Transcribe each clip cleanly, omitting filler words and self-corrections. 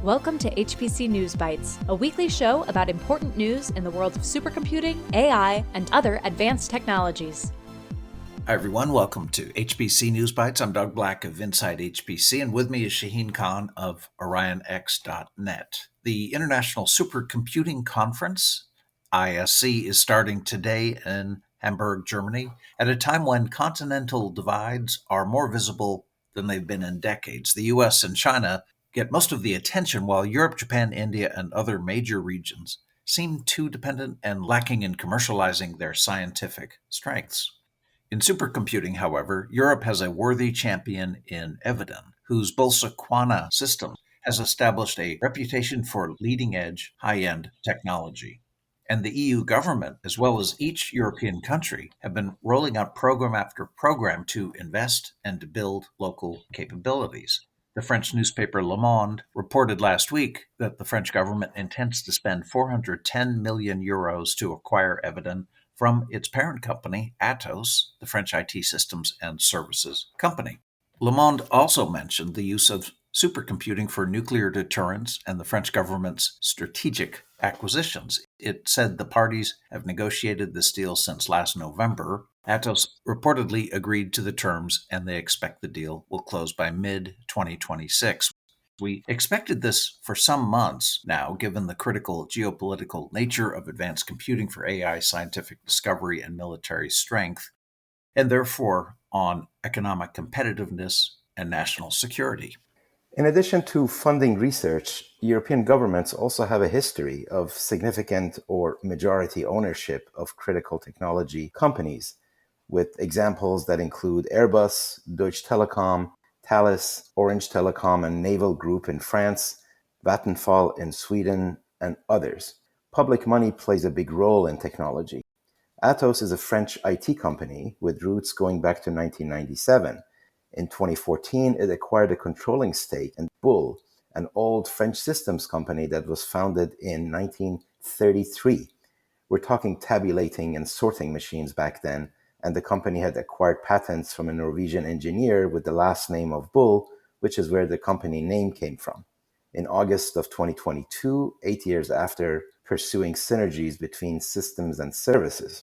Welcome to HPC News Bytes, a weekly show about important news in the world of supercomputing, AI, and other advanced technologies. Hi, everyone. Welcome to HPC News Bytes. I'm Doug Black of Inside HPC, and with me is Shaheen Khan of OrionX.net. The International Supercomputing Conference, ISC, is starting today in Hamburg, Germany, at a time when continental divides are more visible than they've been in decades. The US and China get most of the attention, while Europe, Japan, India, and other major regions seem too dependent and lacking in commercializing their scientific strengths. In supercomputing, however, Europe has a worthy champion in Eviden, whose Bolsa system has established a reputation for leading-edge, high-end technology. And the EU government, as well as each European country, have been rolling out program after program to invest and to build local capabilities. The French newspaper Le Monde reported last week that the French government intends to spend 410 million euros to acquire Eviden from its parent company, Atos, the French IT systems and services company. Le Monde also mentioned the use of supercomputing for nuclear deterrence and the French government's strategic acquisitions. It said the parties have negotiated this deal since last November. Atos reportedly agreed to the terms, and they expect the deal will close by mid-2026. We expected this for some months now, given the critical geopolitical nature of advanced computing for AI, scientific discovery, and military strength, and therefore on economic competitiveness and national security. In addition to funding research, European governments also have a history of significant or majority ownership of critical technology companies, with examples that include Airbus, Deutsche Telekom, Thales, Orange Telecom, and Naval Group in France, Vattenfall in Sweden, and others. Public money plays a big role in technology. Atos is a French IT company with roots going back to 1997. In 2014, it acquired a controlling stake in Bull, an old French systems company that was founded in 1933. We're talking tabulating and sorting machines back then, and the company had acquired patents from a Norwegian engineer with the last name of Bull, which is where the company name came from. In August of 2022, 8 years after pursuing synergies between systems and services,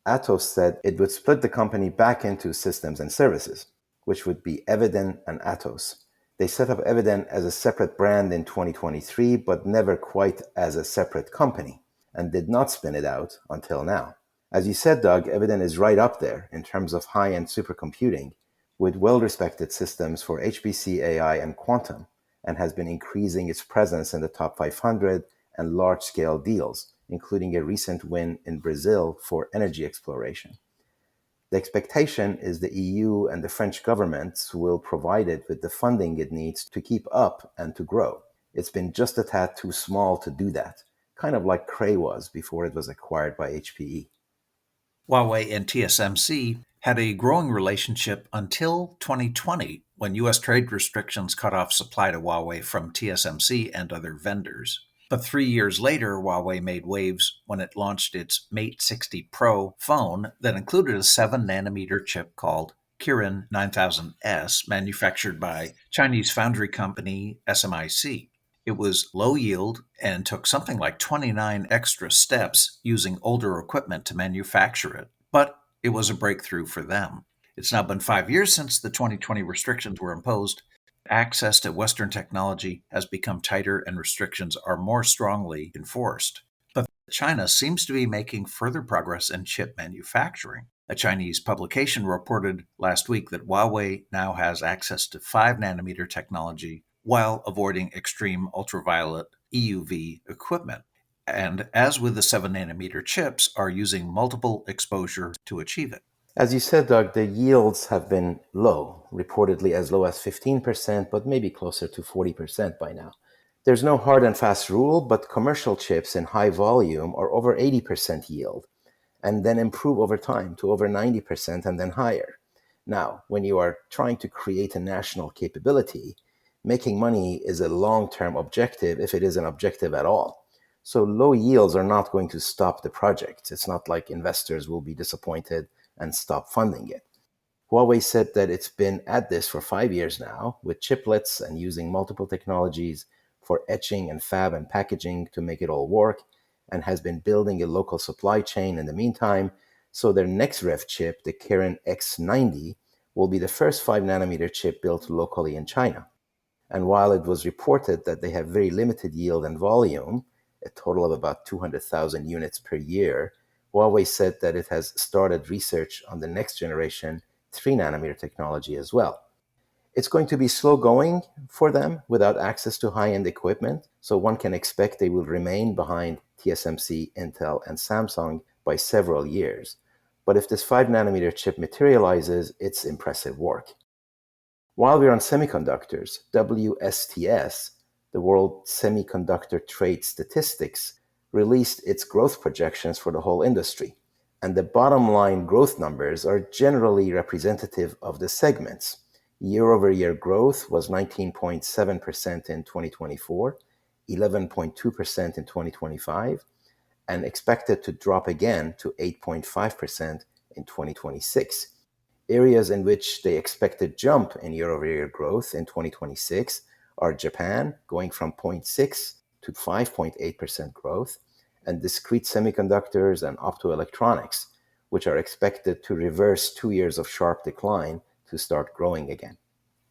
Atos said it would split the company back into systems and services, which would be Eviden and Atos. They set up Eviden as a separate brand in 2023, but never quite as a separate company, and did not spin it out until now. As you said, Doug, Eviden is right up there in terms of high-end supercomputing, with well-respected systems for HPC, AI, and quantum, and has been increasing its presence in the top 500 and large-scale deals, including a recent win in Brazil for energy exploration. The expectation is the EU and the French governments will provide it with the funding it needs to keep up and to grow. It's been just a tad too small to do that, kind of like Cray was before it was acquired by HPE. Huawei and TSMC had a growing relationship until 2020, when U.S. trade restrictions cut off supply to Huawei from TSMC and other vendors. But 3 years later, Huawei made waves when it launched its Mate 60 Pro phone that included a 7-nanometer chip called Kirin 9000S, manufactured by Chinese foundry company SMIC. It was low yield and took something like 29 extra steps using older equipment to manufacture it, but it was a breakthrough for them. It's now been 5 years since the 2020 restrictions were imposed. Access to Western technology has become tighter and restrictions are more strongly enforced. But China seems to be making further progress in chip manufacturing. A Chinese publication reported last week that Huawei now has access to 5-nanometer technology while avoiding extreme ultraviolet EUV equipment. And as with the 7-nanometer chips, are using multiple exposure to achieve it. As you said, Doug, the yields have been low, reportedly as low as 15%, but maybe closer to 40% by now. There's no hard and fast rule, but commercial chips in high volume are over 80% yield, and then improve over time to over 90% and then higher. Now, when you are trying to create a national capability, making money is a long-term objective if it is an objective at all. So low yields are not going to stop the project. It's not like investors will be disappointed and stop funding it. Huawei said that it's been at this for 5 years now with chiplets and using multiple technologies for etching and fab and packaging to make it all work, and has been building a local supply chain in the meantime. So their next rev chip, the Kirin X90, will be the first 5nm chip built locally in China. And while it was reported that they have very limited yield and volume, a total of about 200,000 units per year, Huawei said that it has started research on the next generation 3nm technology as well. It's going to be slow going for them without access to high-end equipment, so one can expect they will remain behind TSMC, Intel, and Samsung by several years. But if this 5nm chip materializes, it's impressive work. While we're on semiconductors, WSTS, the World Semiconductor Trade Statistics, released its growth projections for the whole industry. And the bottom line growth numbers are generally representative of the segments. Year-over-year growth was 19.7% in 2024, 11.2% in 2025, and expected to drop again to 8.5% in 2026. Areas in which they expect a jump in year-over-year growth in 2026 are Japan, going from 0.6 to 5.8% growth, and discrete semiconductors and optoelectronics, which are expected to reverse 2 years of sharp decline to start growing again.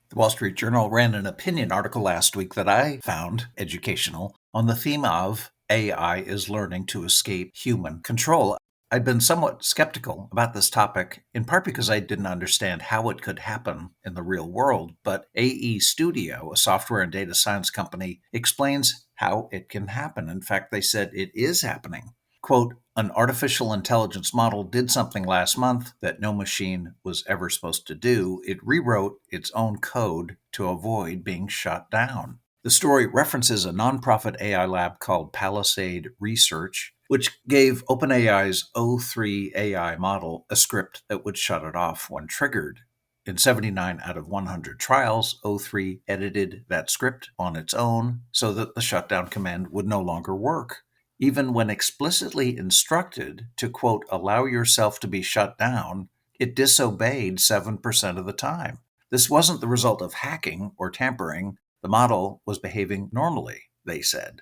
The Wall Street Journal ran an opinion article last week that I found educational on the theme of AI is learning to escape human control. I'd been somewhat skeptical about this topic, in part because I didn't understand how it could happen in the real world, but AE Studio, a software and data science company, explains how it can happen. In fact, they said it is happening. Quote, an artificial intelligence model did something last month that no machine was ever supposed to do. It rewrote its own code to avoid being shut down. The story references a nonprofit AI lab called Palisade Research, which gave OpenAI's O3 AI model a script that would shut it off when triggered. In 79 out of 100 trials, O3 edited that script on its own so that the shutdown command would no longer work. Even when explicitly instructed to, quote, allow yourself to be shut down, it disobeyed 7% of the time. This wasn't the result of hacking or tampering. The model was behaving normally, they said.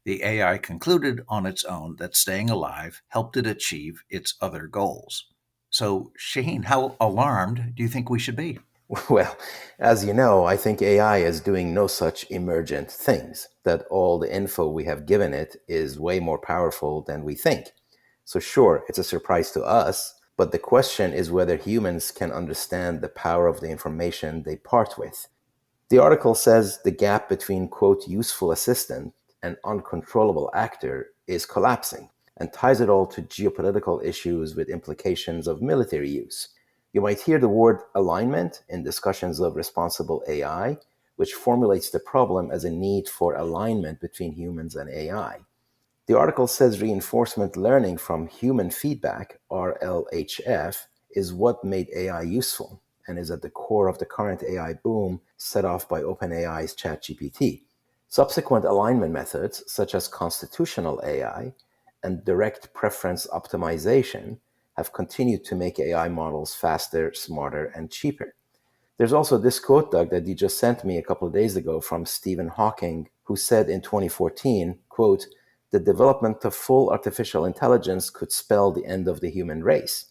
The AI concluded on its own that staying alive helped it achieve its other goals. So, Shaheen, how alarmed do you think we should be? Well, as you know, I think AI is doing no such emergent things, that all the info we have given it is way more powerful than we think. So sure, it's a surprise to us, but the question is whether humans can understand the power of the information they part with. The article says the gap between, quote, useful assistant and uncontrollable actor is collapsing, and ties it all to geopolitical issues with implications of military use. You might hear the word alignment in discussions of responsible AI, which formulates the problem as a need for alignment between humans and AI. The article says reinforcement learning from human feedback, RLHF, is what made AI useful and is at the core of the current AI boom set off by OpenAI's ChatGPT. Subsequent alignment methods, such as constitutional AI and direct preference optimization, have continued to make AI models faster, smarter, and cheaper. There's also this quote, Doug, that you just sent me a couple of days ago from Stephen Hawking, who said in 2014, quote, the development of full artificial intelligence could spell the end of the human race.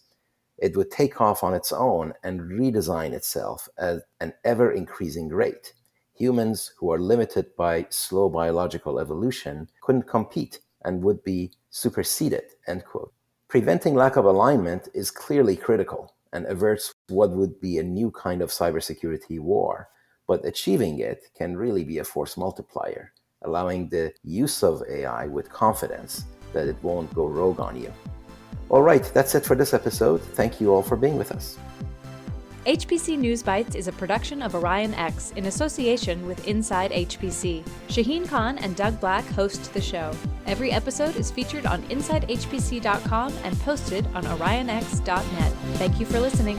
It would take off on its own and redesign itself at an ever-increasing rate. Humans who are limited by slow biological evolution couldn't compete and would be superseded, end quote. Preventing lack of alignment is clearly critical and averts what would be a new kind of cybersecurity war, but achieving it can really be a force multiplier, allowing the use of AI with confidence that it won't go rogue on you. All right, that's it for this episode. Thank you all for being with us. HPC News Bytes is a production of Orion X in association with Inside HPC. Shaheen Khan and Doug Black host the show. Every episode is featured on InsideHPC.com and posted on OrionX.net. Thank you for listening.